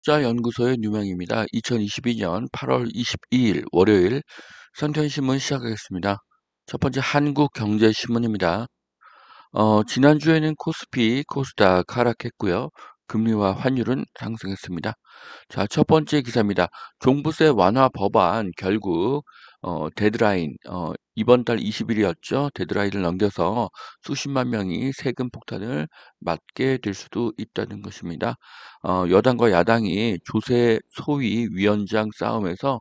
투자연구소의 유명입니다. 2022년 8월 22일 월요일 선편신문 시작하겠습니다. 첫 번째 한국경제신문입니다. 지난주에는 코스피, 코스닥 하락했고요. 금리와 환율은 상승했습니다. 자, 첫 번째 기사입니다. 종부세 완화 법안 결국 데드라인 이번 달 20일이었죠. 데드라인을 넘겨서 수십만 명이 세금 폭탄을 맞게 될 수도 있다는 것입니다. 여당과 야당이 조세 소위 위원장 싸움에서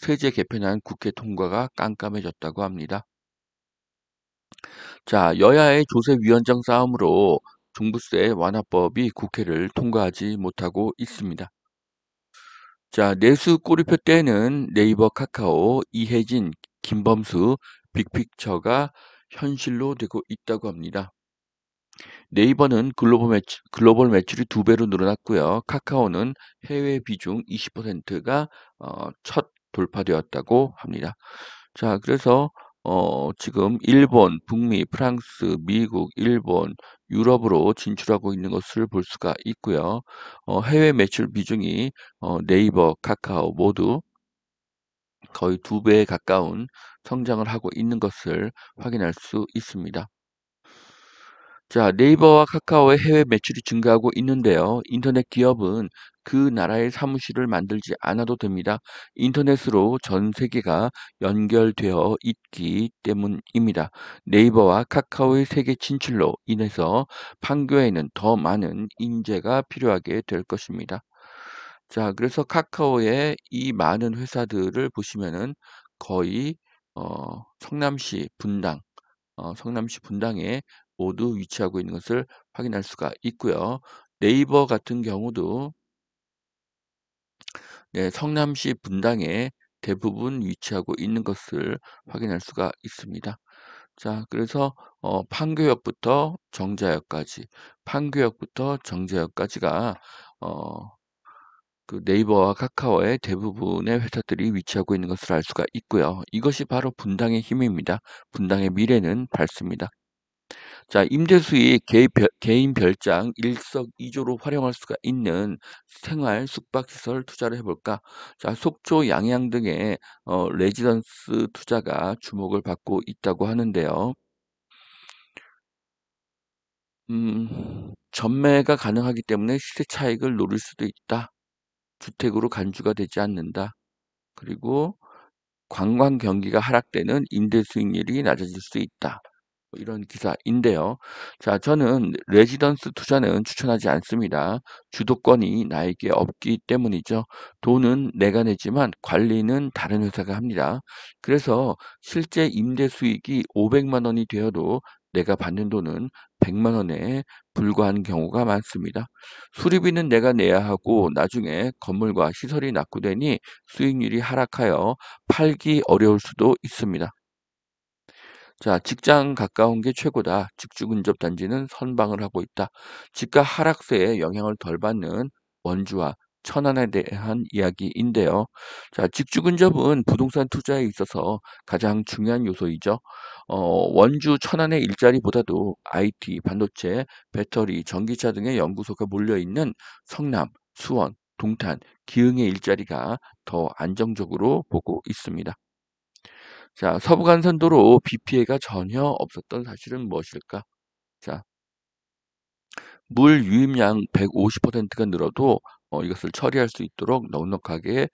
세제 개편안 국회 통과가 깜깜해졌다고 합니다. 자, 여야의 조세위원장 싸움으로 종부세 완화법이 국회를 통과하지 못하고 있습니다. 자, 내수 꼬리표 때는 네이버, 카카오, 이혜진, 김범수, 빅픽처가 현실로 되고 있다고 합니다. 네이버는 글로벌 매출이 2배로 늘어났고요. 카카오는 해외 비중 20%가 첫 돌파되었다고 합니다. 자, 그래서 지금 일본, 북미, 프랑스, 미국, 일본, 유럽으로 진출하고 있는 것을 볼 수가 있고요. 해외 매출 비중이 네이버, 카카오 모두 거의 2배에 가까운 성장을 하고 있는 것을 확인할 수 있습니다. 자, 네이버와 카카오의 해외 매출이 증가하고 있는데요. 인터넷 기업은 그 나라의 사무실을 만들지 않아도 됩니다. 인터넷으로 전 세계가 연결되어 있기 때문입니다. 네이버와 카카오의 세계 진출로 인해서 판교에는 더 많은 인재가 필요하게 될 것입니다. 자, 그래서 카카오의 이 많은 회사들을 보시면은 거의 성남시 분당, 성남시 분당에 모두 위치하고 있는 것을 확인할 수가 있고요. 네이버 같은 경우도 네, 성남시 분당에 대부분 위치하고 있는 것을 확인할 수가 있습니다. 자, 그래서 판교역부터 정자역까지, 판교역부터 정자역까지가 어, 그 네이버와 카카오의 대부분의 회사들이 위치하고 있는 것을 알 수가 있고요. 이것이 바로 분당의 힘입니다. 분당의 미래는 밝습니다. 자, 임대수익 개인 별장 일석이조로 활용할 수가 있는 생활 숙박시설 투자를 해볼까? 자, 속초, 양양 등의 레지던스 투자가 주목을 받고 있다고 하는데요. 전매가 가능하기 때문에 시세 차익을 노릴 수도 있다. 주택으로 간주가 되지 않는다. 그리고 관광 경기가 하락되는 임대 수익률이 낮아질 수 있다. 뭐 이런 기사인데요. 자, 저는 레지던스 투자는 추천하지 않습니다. 주도권이 나에게 없기 때문이죠. 돈은 내가 내지만 관리는 다른 회사가 합니다. 그래서 실제 임대 수익이 500만 원이 되어도 내가 받는 돈은 100만 원에 불과한 경우가 많습니다. 수리비는 내가 내야 하고 나중에 건물과 시설이 낙후되니 수익률이 하락하여 팔기 어려울 수도 있습니다. 자, 직장 가까운 게 최고다. 직주근접 단지는 선방을 하고 있다. 집가 하락세에 영향을 덜 받는 원주와 천안에 대한 이야기인데요. 자, 직주근접은 부동산 투자에 있어서 가장 중요한 요소이죠. 원주 천안의 일자리보다도 IT, 반도체, 배터리, 전기차 등의 연구소가 몰려 있는 성남, 수원, 동탄, 기흥의 일자리가 더 안정적으로 보고 있습니다. 자, 서부간선도로 비 피해가 전혀 없었던 사실은 무엇일까? 자, 물 유입량 150%가 늘어도 이것을 처리할 수 있도록 넉넉하게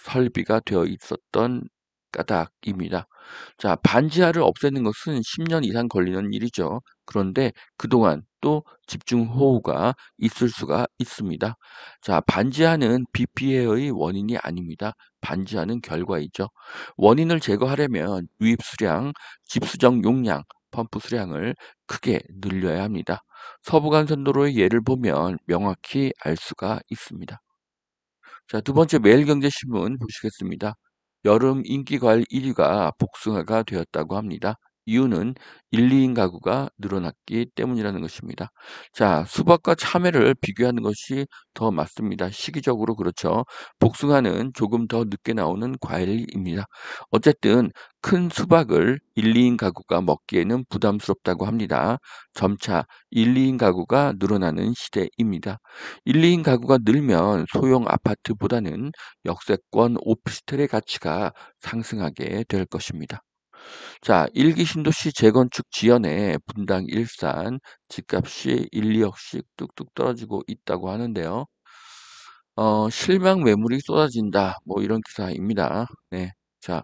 설비가 되어 있었던 까닭입니다. 자, 반지하를 없애는 것은 10년 이상 걸리는 일이죠. 그런데 그동안 또 집중호우가 있을 수가 있습니다. 자, 반지하는 비 피해의 원인이 아닙니다. 반지하는 결과이죠. 원인을 제거하려면 유입 수량, 집수정 용량, 펌프 수량을 크게 늘려야 합니다. 서부간선도로의 예를 보면 명확히 알 수가 있습니다. 자, 두 번째 매일경제신문 보시겠습니다. 여름 인기과일 1위가 복숭아가 되었다고 합니다. 이유는 1, 2인 가구가 늘어났기 때문이라는 것입니다. 자, 수박과 참외를 비교하는 것이 더 맞습니다. 시기적으로 그렇죠. 복숭아는 조금 더 늦게 나오는 과일입니다. 어쨌든 큰 수박을 1, 2인 가구가 먹기에는 부담스럽다고 합니다. 점차 1, 2인 가구가 늘어나는 시대입니다. 1, 2인 가구가 늘면 소형 아파트보다는 역세권 오피스텔의 가치가 상승하게 될 것입니다. 자, 일기 신도시 재건축 지연에 분당, 일산 집값이 1, 2억씩 뚝뚝 떨어지고 있다고 하는데요. 실망 매물이 쏟아진다. 뭐 이런 기사입니다. 네. 자,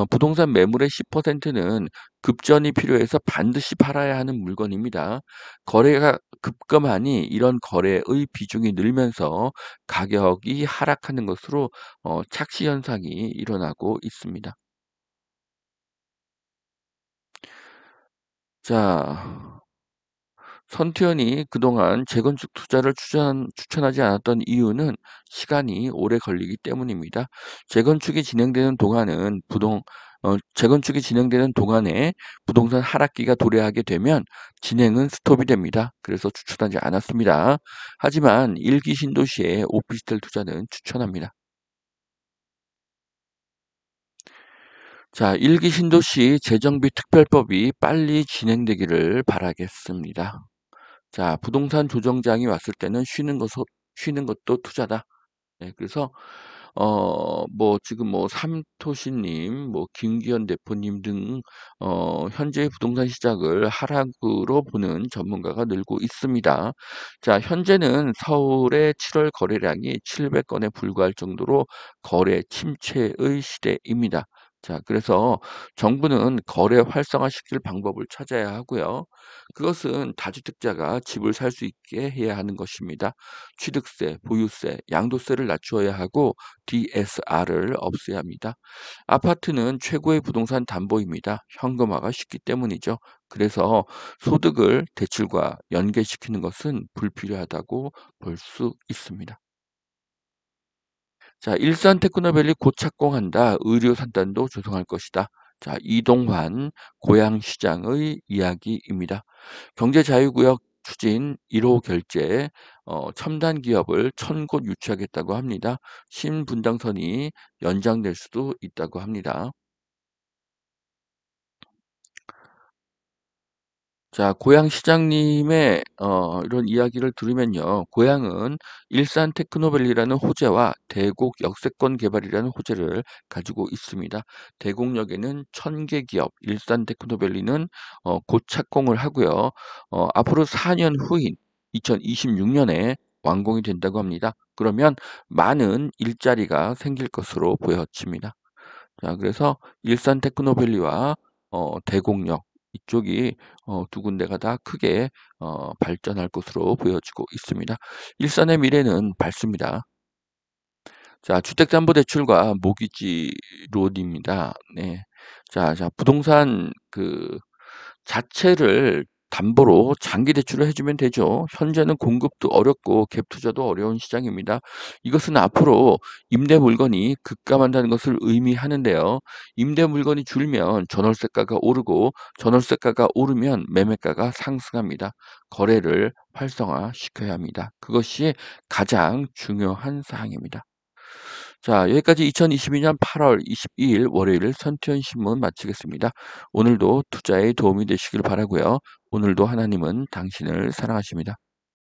부동산 매물의 10%는 급전이 필요해서 반드시 팔아야 하는 물건입니다. 거래가 급감하니 이런 거래의 비중이 늘면서 가격이 하락하는 것으로 착시 현상이 일어나고 있습니다. 자, 선투연이 그동안 재건축 투자를 추천하지 않았던 이유는 시간이 오래 걸리기 때문입니다. 재건축이 진행되는 동안은 재건축이 진행되는 동안에 부동산 하락기가 도래하게 되면 진행은 스톱이 됩니다. 그래서 추천하지 않았습니다. 하지만 일기 신도시의 오피스텔 투자는 추천합니다. 자, 일기 신도시 재정비 특별법이 빨리 진행되기를 바라겠습니다. 자, 부동산 조정장이 왔을 때는 쉬는 것도 투자다. 네, 그래서 뭐 지금 뭐 삼토시님, 뭐 김기현 대표님 등 현재의 부동산 시장을 하락으로 보는 전문가가 늘고 있습니다. 자, 현재는 서울의 7월 거래량이 700건에 불과할 정도로 거래 침체의 시대입니다. 자, 그래서 정부는 거래 활성화시킬 방법을 찾아야 하고요. 그것은 다주택자가 집을 살 수 있게 해야 하는 것입니다. 취득세, 보유세, 양도세를 낮추어야 하고 DSR을 없애야 합니다. 아파트는 최고의 부동산 담보입니다. 현금화가 쉽기 때문이죠. 그래서 소득을 대출과 연계시키는 것은 불필요하다고 볼 수 있습니다. 자, 일산 테크노밸리 곧 착공한다. 의료 산단도 조성할 것이다. 자, 이동환 고양시장의 이야기입니다. 경제자유구역 추진 1호 결제, 첨단 기업을 1,000곳 유치하겠다고 합니다. 신분당선이 연장될 수도 있다고 합니다. 자, 고양 시장님의 이런 이야기를 들으면요. 고양은 일산 테크노밸리라는 호재와 대곡 역세권 개발이라는 호재를 가지고 있습니다. 대곡역에는 1,000개 기업, 일산 테크노밸리는 곧 착공을 하고요. 앞으로 4년 후인 2026년에 완공이 된다고 합니다. 그러면 많은 일자리가 생길 것으로 보여집니다. 자, 그래서 일산 테크노밸리와 대곡역 이쪽이 두 군데가 다 크게 발전할 것으로 보여지고 있습니다. 일산의 미래는 밝습니다. 자, 주택담보대출과 모기지론입니다. 네. 자, 부동산 자체를 담보로 장기 대출을 해주면 되죠. 현재는 공급도 어렵고 갭 투자도 어려운 시장입니다. 이것은 앞으로 임대 물건이 급감한다는 것을 의미하는데요. 임대 물건이 줄면 전월세가가 오르고 전월세가가 오르면 매매가가 상승합니다. 거래를 활성화시켜야 합니다. 그것이 가장 중요한 사항입니다. 자, 여기까지 2022년 8월 22일 월요일 선티현 신문 마치겠습니다. 오늘도 투자에 도움이 되시길 바라고요. 오늘도 하나님은 당신을 사랑하십니다.